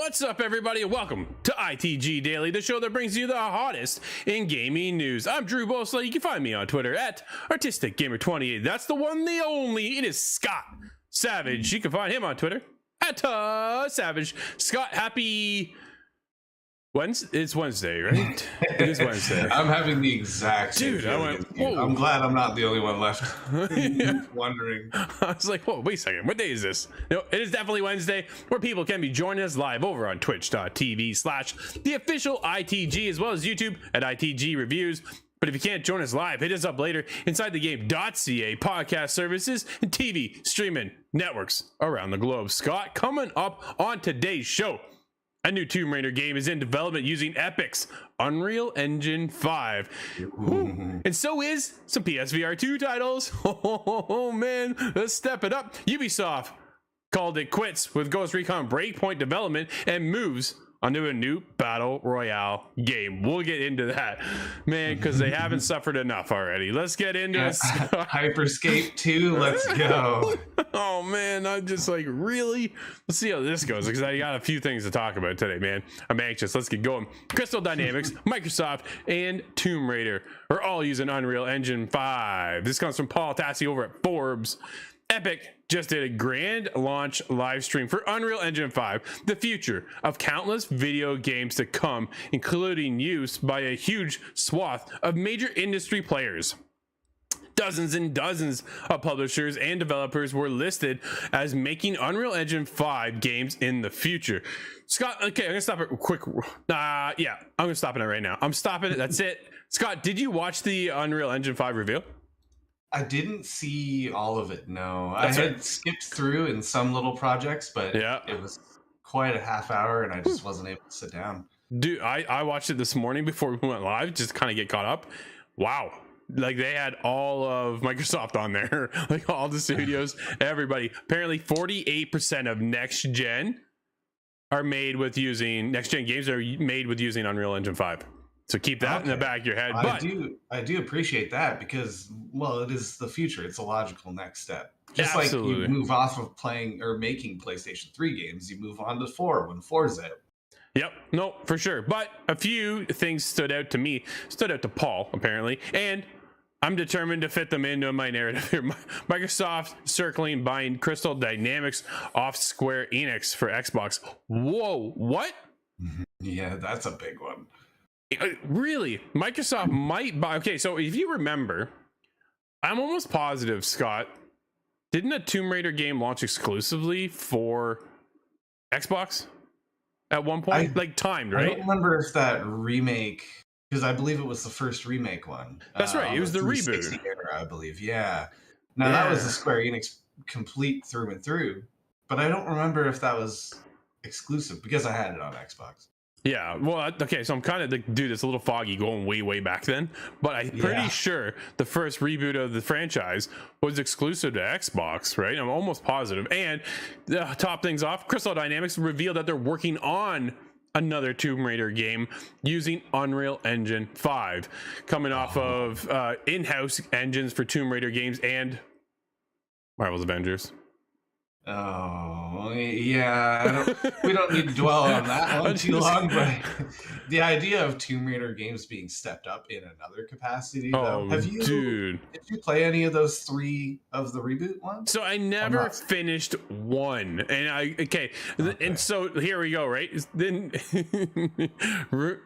What's up, everybody, and welcome to ITG Daily, the show that brings you the hottest in gaming news. I'm Drew Bosley. You can find me on Twitter at ArtisticGamer28. That's the one, the only. It is Scott Savage. You can find him on Twitter at Savage. Scott, happy Wednesday. It's Wednesday, right? It is Wednesday. I'm having the exact same feeling. I'm glad I'm not the only one left wondering. I was like, whoa, wait a second. What day is this? No, it is definitely Wednesday, where people can be joining us live over on twitch.tv/the official ITG, as well as YouTube at ITG Reviews. But if you can't join us live, hit us up later inside the game.ca podcast services and TV streaming networks around the globe. Scott, coming up on today's show, a new Tomb Raider game is in development using Epic's Unreal Engine 5. And so is some PSVR 2 titles. Oh man, let's step it up. Ubisoft called it quits with Ghost Recon Breakpoint development and moves onto a new Battle Royale game. We'll get into that, man, because they haven't suffered enough already. Let's get into it. Hyperscape 2, let's go. Oh man, I'm just like, really? Let's see how this goes, because I got a few things to talk about today, man. I'm anxious. Let's get going. Crystal Dynamics, Microsoft, and Tomb Raider are all using Unreal Engine 5. This comes from Paul Tassi over at Forbes. Epic just did a grand launch live stream for Unreal Engine 5, the future of countless video games to come, including use by a huge swath of major industry players. Dozens and dozens of publishers and developers were listed as making Unreal Engine 5 games in the future. Scott, okay, I'm gonna stop it quick. Yeah, I'm gonna stop it right now. I'm stopping it. That's it. Scott, did you watch the Unreal Engine 5 reveal? I didn't see all of it, no. I had skipped through in some little projects, but yeah, it was quite a half hour and I just wasn't able to sit down. Dude, I watched it this morning before we went live, just kind of get caught up. Wow. Like, they had all of Microsoft on there, like all the studios, everybody. Apparently 48% of next gen are made with using, next gen games are made with using Unreal Engine 5. So keep that in the back of your head. But I do appreciate that because, well, it is the future. It's a logical next step. Just like you move off of playing or making PlayStation 3 games, you move on to 4 when 4's out. Yep, no, for sure. But a few things stood out to me, stood out to Paul, apparently, and I'm determined to fit them into my narrative here. Microsoft circling buying Crystal Dynamics off Square Enix for Xbox. Whoa, what? Yeah, that's a big one. Really? Microsoft might buy. Okay, so if you remember, I'm almost positive, Scott, didn't a Tomb Raider game launch exclusively for Xbox at one point? Like timed, right? I don't remember if that remake, because I believe it was the first remake one. That's right. It was the reboot era, I believe. Yeah. Now that was the Square Enix complete through and through, but I don't remember if that was exclusive because I had it on Xbox. Yeah, well, okay, so I'm kind of like, dude, it's a little foggy going way back then, but I'm pretty sure the first reboot of the franchise was exclusive to Xbox, right? I'm almost positive. And to top things off, Crystal Dynamics revealed that they're working on another Tomb Raider game using Unreal Engine 5, coming off of in-house engines for Tomb Raider games and Marvel's Avengers. Oh, yeah. We don't need to dwell on that one too long, but the idea of Tomb Raider games being stepped up in another capacity, though. Did you play any of those 3 of the reboot ones? So I never finished one. And and so here we go, right? Then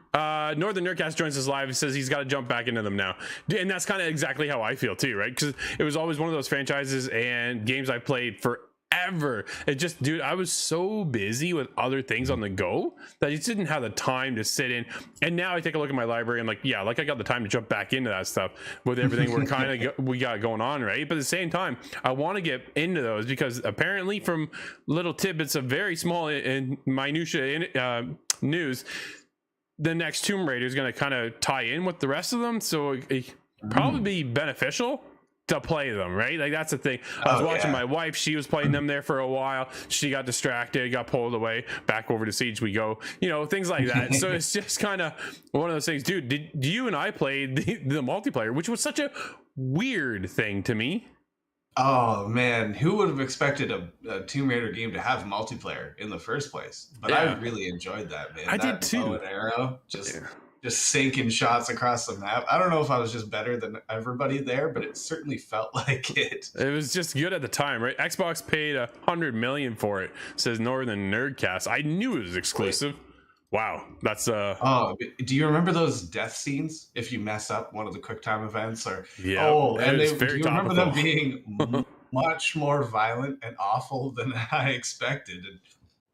Northern Nerdcast joins us live and says he's got to jump back into them now. And that's kind of exactly how I feel too, right? Because it was always one of those franchises and games I played for ever. It just, dude, I was so busy with other things on the go that I just didn't have the time to sit in. And now I take a look at my library and like, yeah, like I got the time to jump back into that stuff with everything we're kind of we got going on, right? But at the same time, I want to get into those because apparently from little tidbits of very small and minutia news, the next Tomb Raider is going to kind of tie in with the rest of them, so it probably be beneficial to play them, right? Like that's the thing. I was watching my wife, she was playing them there for a while, she got distracted, got pulled away, back over to Siege we go, you know, things like that. So it's just kind of one of those things. Dude, did you and I played the multiplayer, which was such a weird thing to me. Oh man, who would have expected a Tomb Raider game to have multiplayer in the first place? But I Yeah, really enjoyed that, man. I did That bow too. and arrow, Yeah. just sinking shots across the map. I don't know if I was just better than everybody there, but it certainly felt like it. It was just good at the time, right? Xbox paid $100 million for it, says Northern Nerdcast. I knew it was exclusive. Wow, that's Oh, do you remember those death scenes if you mess up one of the QuickTime events? Or yeah, oh, it and was do very you remember them topical. being much more violent and awful than I expected? And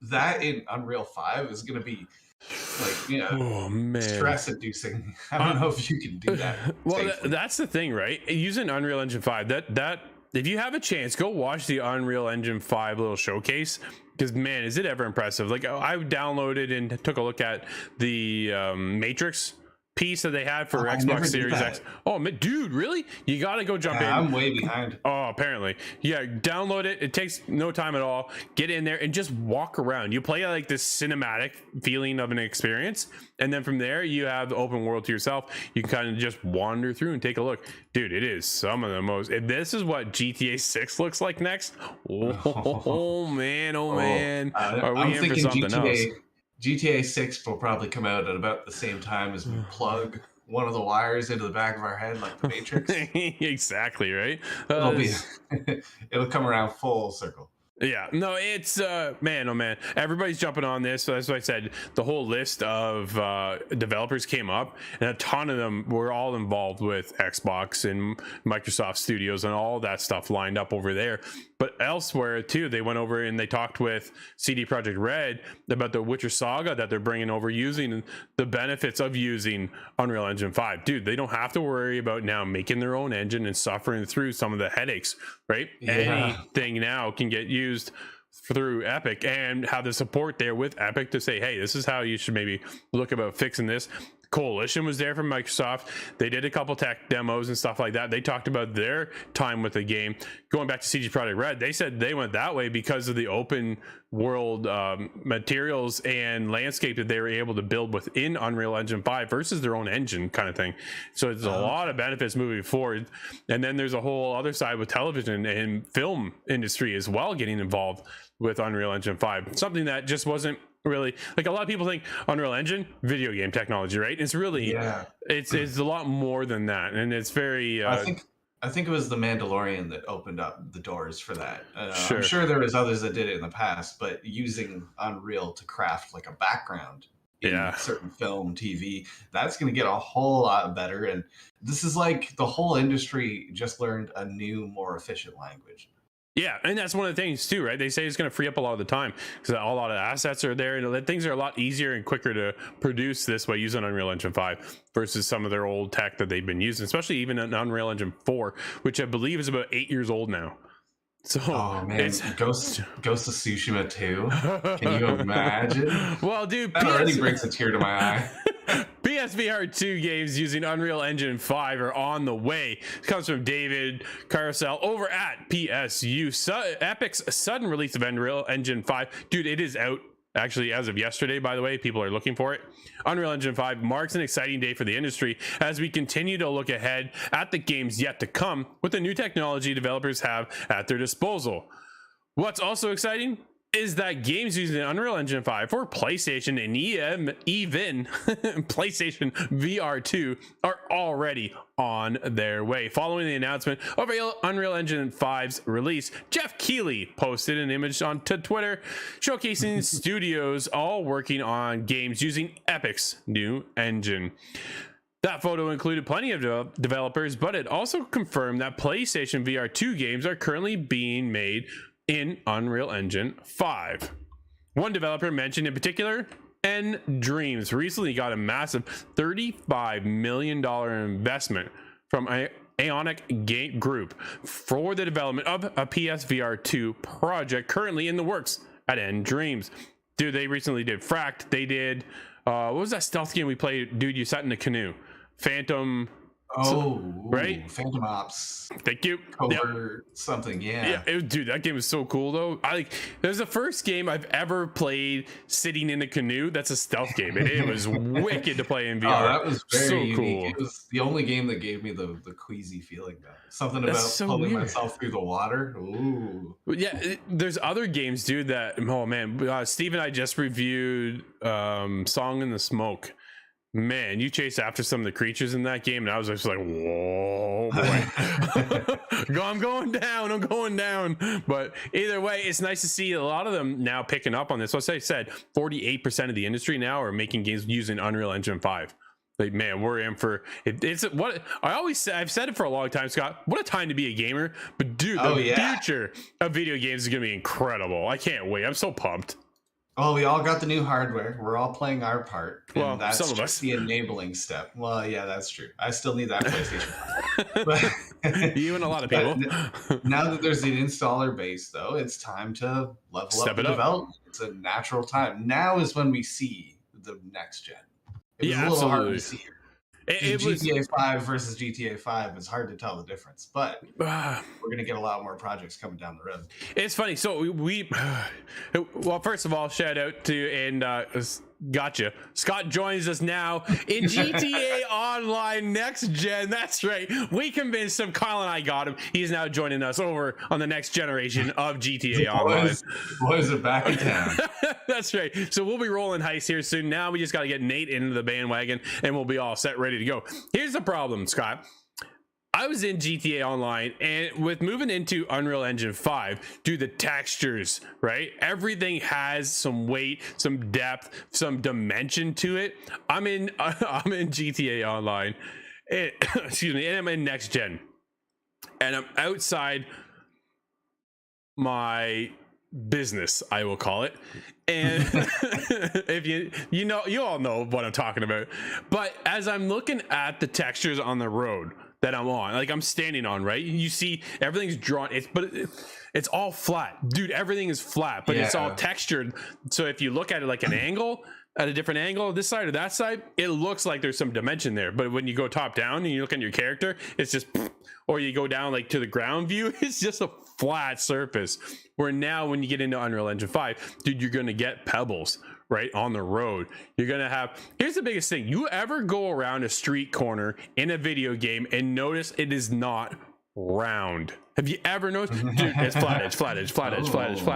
that in Unreal 5 is going to be like, Oh man. stress inducing. I Uh, don't know if you can do that well, safely. that's the thing, right? Using Unreal Engine 5, that if you have a chance, go watch the Unreal Engine 5 little showcase, because man, is it ever impressive. Like, I downloaded and took a look at the Matrix piece that they had for I Xbox never did Series that. X. Oh dude, really? You gotta go jump in. I'm way behind. Oh, apparently. Yeah, download it. It takes no time at all. Get in there and just walk around. You play like this cinematic feeling of an experience. And then from there, you have the open world to yourself. You can kind of just wander through and take a look. Dude, it is some of the most. If this is what GTA 6 looks like next, oh man, oh man. Are we I'm in for thinking something else? GTA 6 will probably come out at about the same time as we plug one of the wires into the back of our head like the Matrix. Exactly, right? It'll be it'll come around full circle. Yeah, no, it's man, oh man, everybody's jumping on this. So that's why I said the whole list of developers came up, and a ton of them were all involved with Xbox and Microsoft Studios and all that stuff lined up over there. But elsewhere too, they went over and they talked with CD Projekt Red about the Witcher Saga that they're bringing over, using the benefits of using Unreal Engine 5. Dude, they don't have to worry about now making their own engine and suffering through some of the headaches, right? Yeah. Anything now can get used through Epic and have the support there with Epic to say, hey, this is how you should maybe look about fixing this. Coalition was there from Microsoft. They did a couple tech demos and stuff like that. They talked about their time with the game. Going back to CD Projekt Red, they said they went that way because of the open world materials and landscape that they were able to build within Unreal Engine 5 versus their own engine kind of thing. So it's a lot of benefits moving forward. And then there's a whole other side with television and film industry as well getting involved with Unreal Engine 5. Something that just wasn't really, like, a lot of people think Unreal Engine video game technology, right? It's really it's a lot more than that, and it's very I think it was the Mandalorian that opened up the doors for that. Sure. I'm sure there was others that did it in the past, but using Unreal to craft like a background in certain film, TV, that's going to get a whole lot better. And this is like the whole industry just learned a new, more efficient language. Yeah, and that's one of the things too, right? They say it's going to free up a lot of the time because a lot of assets are there, and things are a lot easier and quicker to produce this way using Unreal Engine 5 versus some of their old tech that they've been using, especially even in Unreal Engine 4, which I believe is about 8 years old now. So, oh man, it's Ghost of Tsushima 2. Can you imagine? Well, dude, that already brings a tear to my eye. PSVR 2 games using Unreal Engine 5 are on the way. It comes from David Carousel over at PSU. Epic's sudden release of Unreal Engine 5. Dude, it is out actually as of yesterday, by the way. People are looking for it. Unreal Engine 5 marks an exciting day for the industry as we continue to look ahead at the games yet to come with the new technology developers have at their disposal. What's also exciting is that games using Unreal Engine 5 for PlayStation and even PlayStation VR 2 are already on their way. Following the announcement of Unreal Engine 5's release, Jeff Keighley posted an image onto Twitter showcasing studios all working on games using Epic's new engine. That photo included plenty of developers, but it also confirmed that PlayStation VR 2 games are currently being made in Unreal Engine 5. One developer mentioned in particular, N Dreams, recently got a massive $35 million investment from Ionic Game Group for the development of a PSVR 2 project currently in the works at N Dreams. Dude, they recently did Fracked. They did, what was that stealth game we played? Dude, you sat in a canoe. Phantom Oh, right? Phantom Ops. Thank you. Covert something, yeah. Dude, that game was so cool though. It was the first game I've ever played sitting in a canoe. That's a stealth game, and it was wicked to play in VR. Oh, that was very so unique. cool. It was the only game that gave me the queasy feeling though. Something That's about so pulling weird. myself through the water. Ooh. Yeah, there's other games, dude, that oh man, Steve and I just reviewed Song in the Smoke. Man, you chase after some of the creatures in that game, and I was just like, whoa, boy. I'm going down. But either way, it's nice to see a lot of them now picking up on this. So as I said, 48% of the industry now are making games using Unreal Engine 5. Like, man, we're in for it. It's what I always say. I've said it for a long time, Scott. What a time to be a gamer. But dude, the future of video games is going to be incredible. I can't wait. I'm so pumped. Well, we all got the new hardware. We're all playing our part. And well, that's some of just us. the enabling step. Well, yeah, that's true. I still need that PlayStation 5. You and a lot of people. Now that there's the installer base, though, it's time to level up the development. It's a natural time. Now is when we see the next gen. It was a little hard to see. It GTA 5 versus GTA 5, it's hard to tell the difference, but we're going to get a lot more projects coming down the road. It's funny. So well, first of all, shout out to, and gotcha. Scott joins us now in GTA Online Next Gen. That's right. We convinced him. Kyle and I got him. He's now joining us over on the next generation of GTA Online. Boys are back in town. That's right. So we'll be rolling heist here soon. Now we just got to get Nate into the bandwagon, and we'll be all set, ready to go. Here's the problem, Scott. I was in GTA Online, and with moving into Unreal Engine 5, dude, the textures, right? Everything has some weight, some depth, some dimension to it. I'm in GTA Online, excuse me, and I'm in Next Gen, and I'm outside my business, I will call it, and if you all know what I'm talking about. But as I'm looking at the textures on the road that I'm on, like I'm standing on, right? You see everything's drawn. It's all flat, dude. Everything is flat, but it's all textured. So if you look at it like an angle, at a different angle, this side or that side, it looks like there's some dimension there. But when you go top down and you look at your character, it's just, or you go down like to the ground view, it's just a flat surface. Where now when you get into Unreal Engine 5, dude, you're gonna get pebbles right on the road. You're gonna have, here's the biggest thing. You ever go around a street corner in a video game and notice it is not round? Have you ever noticed? Dude, it's flat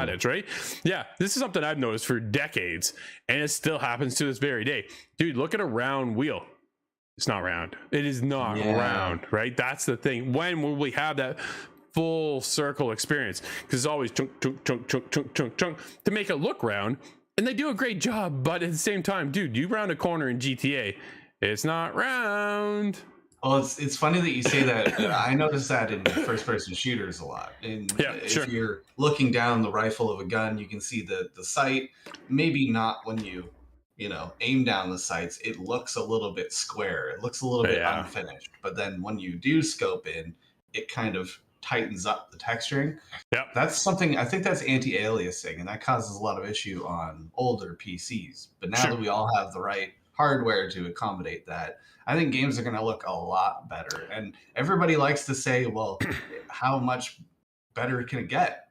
edge, right? Yeah, this is something I've noticed for decades, and it still happens to this very day. Dude, look at a round wheel. It's not round. It is not round, right? That's the thing. When will we have that full circle experience? Because it's always chunk to make it look round, and they do a great job. But at the same time, dude, you round a corner in GTA, it's not round. Well, it's funny that you say that. I notice that in first-person shooters a lot. And if you're looking down the rifle of a gun, you can see the sight. Maybe not when you aim down the sights. It looks a little bit square. It looks a little bit unfinished. But then when you do scope in, it kind of tightens up the texturing. Yep. That's something, I think that's anti-aliasing, and that causes a lot of issue on older PCs. But now that we all have the right hardware to accommodate that, I think games are going to look a lot better. And everybody likes to say, well, how much better can it get?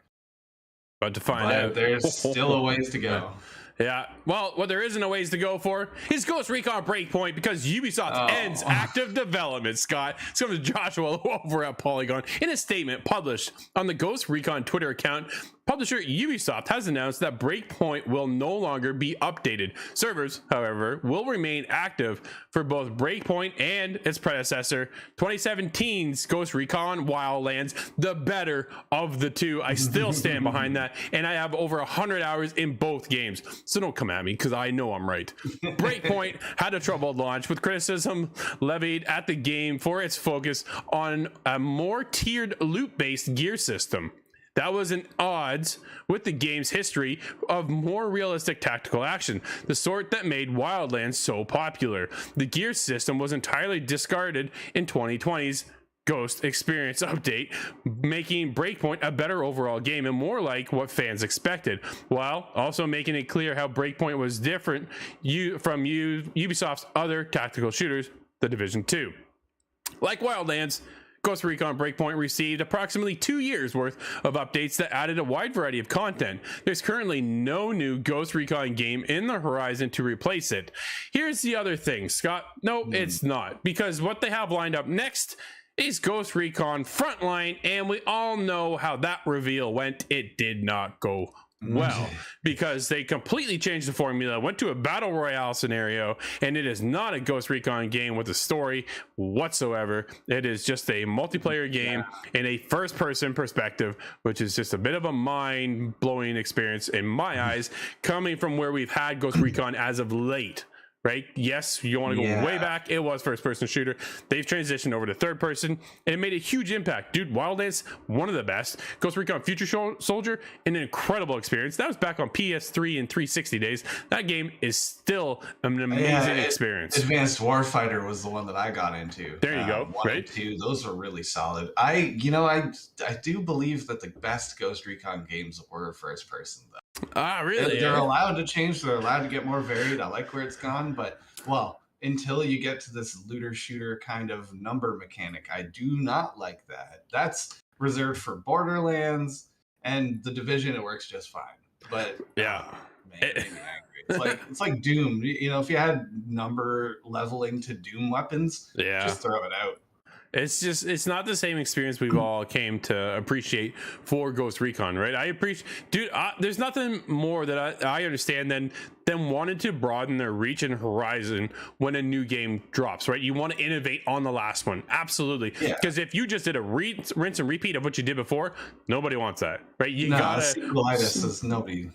But to find out, there's still a ways to go. Yeah, well, what there isn't a ways to go for is Ghost Recon Breakpoint, because Ubisoft ends active development, Scott. It's coming to Joshua over at Polygon. In a statement published on the Ghost Recon Twitter account, publisher Ubisoft has announced that Breakpoint will no longer be updated. Servers, however, will remain active for both Breakpoint and its predecessor, 2017's Ghost Recon Wildlands, the better of the two. I still stand behind that, and I have over 100 hours in both games. So don't come at me, because I know I'm right. Breakpoint had a troubled launch, with criticism levied at the game for its focus on a more tiered loot-based gear system that was at odds with the game's history of more realistic tactical action, the sort that made Wildlands so popular. The gear system was entirely discarded in 2020's Ghost Experience update, making Breakpoint a better overall game and more like what fans expected, while also making it clear how Breakpoint was different from Ubisoft's other tactical shooters, The Division 2. Like Wildlands, Ghost Recon Breakpoint received approximately 2 years worth of updates that added a wide variety of content. There's currently no new Ghost Recon game in the horizon to replace it. Here's the other thing, Scott. No, it's not, because what they have lined up next is Ghost Recon Frontline, and we all know how that reveal went. It did not go well, because they completely changed the formula, went to a battle royale scenario, and it is not a Ghost Recon game with a story whatsoever. It is just a multiplayer game in a first person perspective, which is just a bit of a mind-blowing experience in my eyes, coming from where we've had Ghost Recon as of late. Right? Yes, you want to go way back. It was first-person shooter. They've transitioned over to third-person, and it made a huge impact. Dude, Wildlands, one of the best. Ghost Recon Future Soldier, an incredible experience. That was back on PS3 and 360 days. That game is still an amazing experience. Advanced Warfighter was the one that I got into. There you go. 1 and 2, those are really solid. I do believe that the best Ghost Recon games were first-person, though. Ah, really? They're allowed to change. They're allowed to get more varied. I like where it's gone, but until you get to this looter shooter kind of number mechanic, I do not like that. That's reserved for Borderlands and The Division. It works just fine. But man, it made me angry. It's like Doom. You know, if you had number leveling to Doom weapons, just throw it out. It's not the same experience we've all came to appreciate for Ghost Recon, right? I appreciate, dude, there's nothing more that I understand than them wanting to broaden their reach and horizon when a new game drops, right? You want to innovate on the last one. Absolutely. Because if you just did a rinse and repeat of what you did before, nobody wants that, right? You gotta sequelitis is nobody's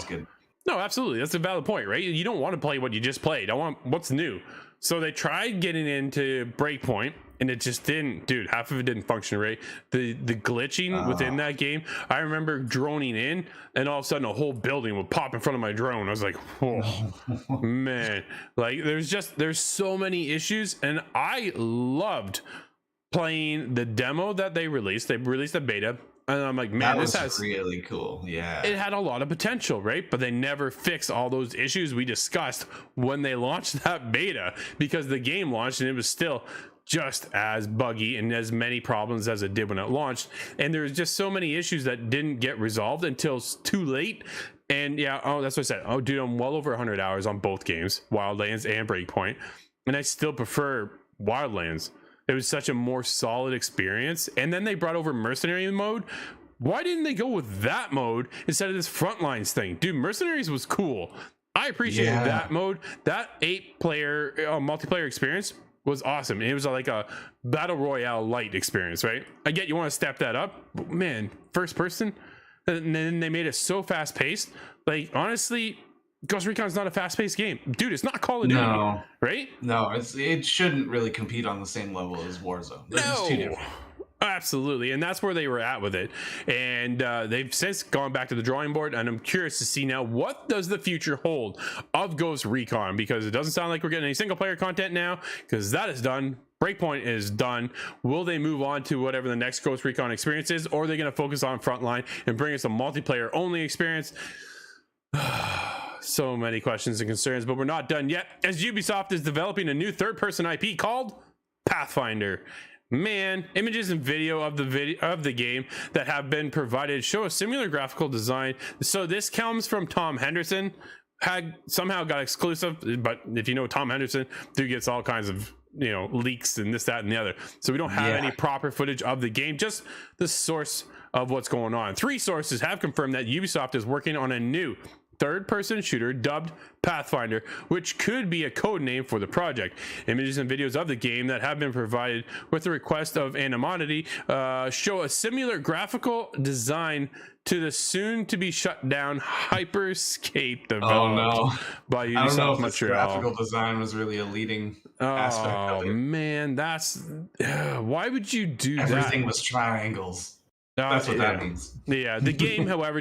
good. No, absolutely. That's a valid point, right? You don't want to play what you just played. I want what's new. So they tried getting into Breakpoint, and it just didn't, dude. Half of it didn't function right. The glitching within that game. I remember droning in, and all of a sudden a whole building would pop in front of my drone. I was like, oh man, like there's so many issues, and I loved playing the demo that they released. They released a beta. And I'm like, man, this has really cool. Yeah. It had a lot of potential, right? But they never fixed all those issues we discussed when they launched that beta, because the game launched and it was still just as buggy and as many problems as it did when it launched. And there's just so many issues that didn't get resolved until too late. And that's what I said. Oh, dude, I'm well over 100 hours on both games, Wildlands and Breakpoint. And I still prefer Wildlands. It was such a more solid experience. And then they brought over Mercenary mode. Why didn't they go with that mode instead of this Frontlines thing? Dude, Mercenaries was cool. I appreciated that mode. That 8-player multiplayer experience was awesome. It was like a battle royale light experience, right? I get you want to step that up, but man, first person. And then they made it so fast paced. Like, honestly, Ghost Recon is not a fast-paced game, dude. It's not Call of Duty, right? No, it shouldn't really compete on the same level as Warzone. It's too different. Absolutely, and that's where they were at with it. And they've since gone back to the drawing board, and I'm curious to see now, what does the future hold of Ghost Recon, because it doesn't sound like we're getting any single-player content now, because that is done. Breakpoint is done. Will they move on to whatever the next Ghost Recon experience is, or are they going to focus on Frontline and bring us a multiplayer-only experience? So many questions and concerns, but we're not done yet, as Ubisoft is developing a new third-person IP called Pathfinder. Man, images and video of the game that have been provided show a similar graphical design. So this comes from Tom Henderson. Had somehow got exclusive, but if you know Tom Henderson, dude gets all kinds of leaks and this, that, and the other. So we don't have any proper footage of the game, just the source of what's going on. 3 sources have confirmed that Ubisoft is working on a new third-person shooter dubbed Pathfinder, which could be a code name for the project. Images and videos of the game that have been provided with the request of anonymity show a similar graphical design to the soon-to-be shut down Hyperscape developed by Ubisoft I don't know if Montreal. Graphical design was really a leading aspect of it. Oh man, that's why would you do that? Everything was triangles. That's what that means. Yeah, the game, however,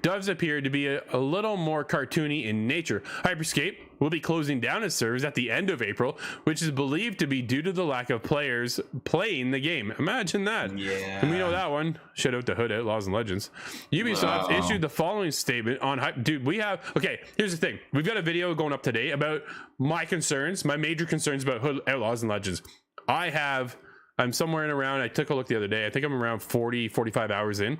does appear to be a little more cartoony in nature. Hyperscape will be closing down its servers at the end of April, which is believed to be due to the lack of players playing the game. Imagine that. Yeah. And we know that one. Shout out to Hood Outlaws and Legends. Ubisoft issued the following statement on dude, here's the thing. We've got a video going up today about my major concerns about Hood Outlaws and Legends. I'm somewhere in around, I took a look the other day, I think I'm around 45 hours in.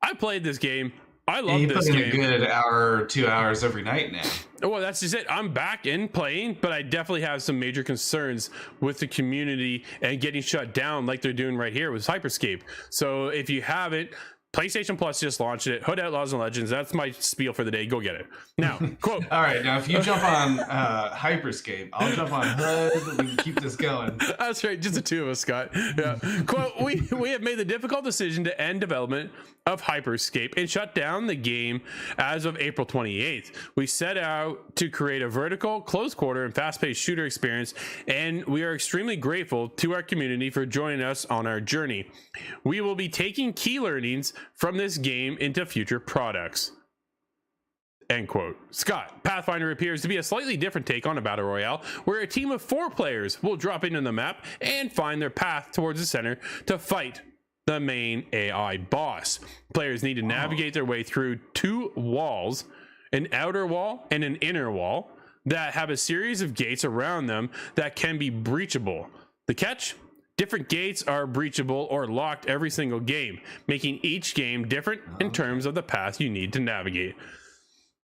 I played this game. I love this game. You put in a good hour, 2 hours every night now. Well, that's just it. I'm back in playing, but I definitely have some major concerns with the community and getting shut down like they're doing right here with Hyperscape. So if you haven't, PlayStation Plus just launched it. Hood Outlaws and Legends. That's my spiel for the day. Go get it. Now, quote. All right. Now, if you jump on Hyperscape, I'll jump on Hood. We can keep this going. That's right. Just the two of us, Scott. Yeah. Quote, we have made the difficult decision to end development of Hyperscape and shut down the game as of April 28th. We set out to create a vertical, close quarter, and fast-paced shooter experience, and we are extremely grateful to our community for joining us on our journey. We will be taking key learnings from this game into future products. End quote. Scott, Pathfinder appears to be a slightly different take on a battle royale, where a team of 4 players will drop into the map and find their path towards the center to fight the main AI boss. Players need to navigate their way through 2 walls, an outer wall and an inner wall, that have a series of gates around them that can be breachable. The catch? Different gates are breachable or locked every single game, making each game different in terms of the path you need to navigate.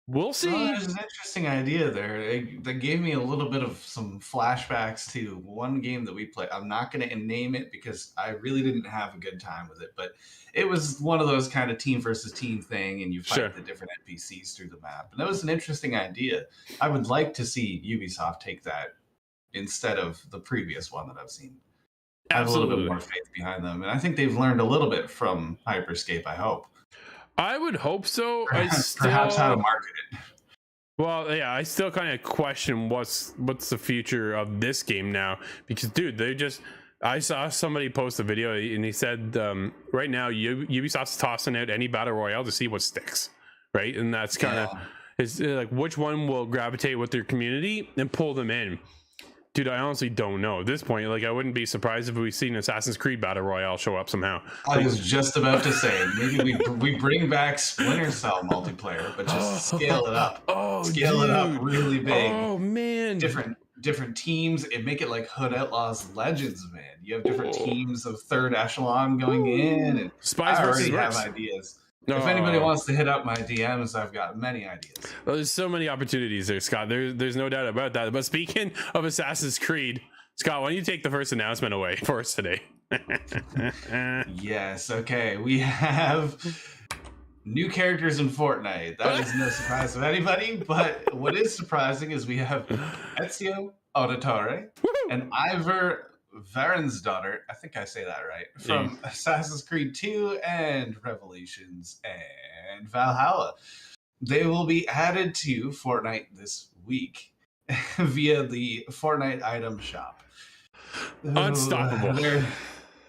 We'll see. Well, there's an interesting idea there. That gave me a little bit of some flashbacks to one game that we played. I'm not going to name it because I really didn't have a good time with it, but it was one of those kind of team versus team thing, and you fight the different NPCs through the map. And that was an interesting idea. I would like to see Ubisoft take that instead of the previous one that I've seen. I have a little bit more faith behind them, and I think they've learned a little bit from Hyperscape, I hope. I would hope so. Perhaps how to market it. Well, yeah, I still kind of question what's the future of this game now, because dude, I saw somebody post a video and he said right now Ubisoft's tossing out any battle royale to see what sticks, right? And that's kind of it's like which one will gravitate with their community and pull them in. Dude, I honestly don't know at this point. Like, I wouldn't be surprised if we seen Assassin's Creed Battle Royale show up somehow. I was just about to say, maybe we bring back Splinter Cell multiplayer, but just scale it up. Scale it up really big. Oh man, different teams, and make it like Hood Outlaws Legends, man. You have different teams of third echelon going in, and I already have ideas. If anybody wants to hit up my DMs, I've got many ideas. Well, there's so many opportunities there, Scott. There's no doubt about that. But speaking of Assassin's Creed, Scott, why don't you take the first announcement away for us today? Yes, okay. We have new characters in Fortnite. That is no surprise to anybody. But what is surprising is we have Ezio Auditore and Ivor Varensdottir, I think I say that right, from Assassin's Creed 2 and Revelations and Valhalla. They will be added to Fortnite this week via the Fortnite item shop. Unstoppable.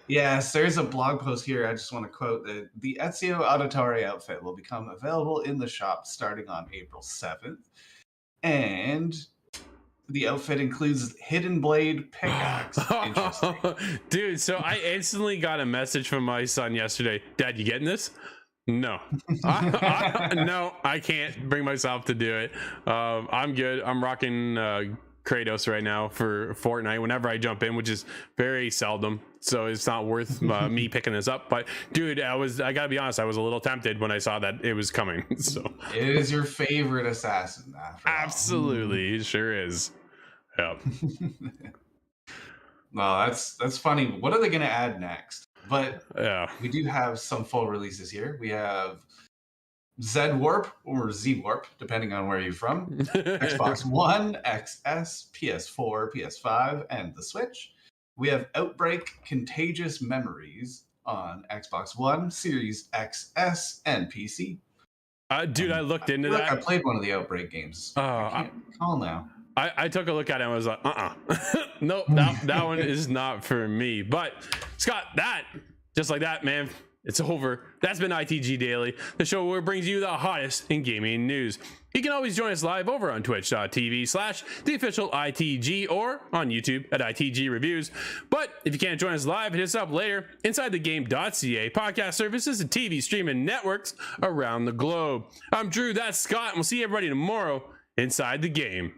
Yes, there's a blog post here. I just want to quote that the Ezio Auditore outfit will become available in the shop starting on April 7th. And the outfit includes hidden blade pickaxe. Interesting. Dude, so I instantly got a message from my son yesterday. Dad, you getting this? No. No, I can't bring myself to do it. I'm good. I'm rocking Kratos right now for Fortnite whenever I jump in, which is very seldom. So it's not worth me picking this up. But dude, I gotta be honest, I was a little tempted when I saw that it was coming. So it is your favorite assassin, absolutely, it sure is. Yep. Well, that's funny. What are they gonna add next? But yeah, we do have some full releases here. We have Z Warp or Z Warp, depending on where you're from. Xbox One, XS, PS4, PS5, and the Switch. We have Outbreak Contagious Memories on Xbox One, Series XS, and PC. Dude, I looked into that. I played one of the Outbreak games. I can't recall now. I took a look at it and was like, nope, that one is not for me. But Scott, just like that, man, it's over. That's been ITG Daily, the show where it brings you the hottest in gaming news. You can always join us live over on twitch.tv/theofficialITG or on YouTube at ITG Reviews. But if you can't join us live, hit us up later inside thegame.ca, podcast services and TV streaming networks around the globe. I'm Drew, that's Scott, and we'll see everybody tomorrow inside the game.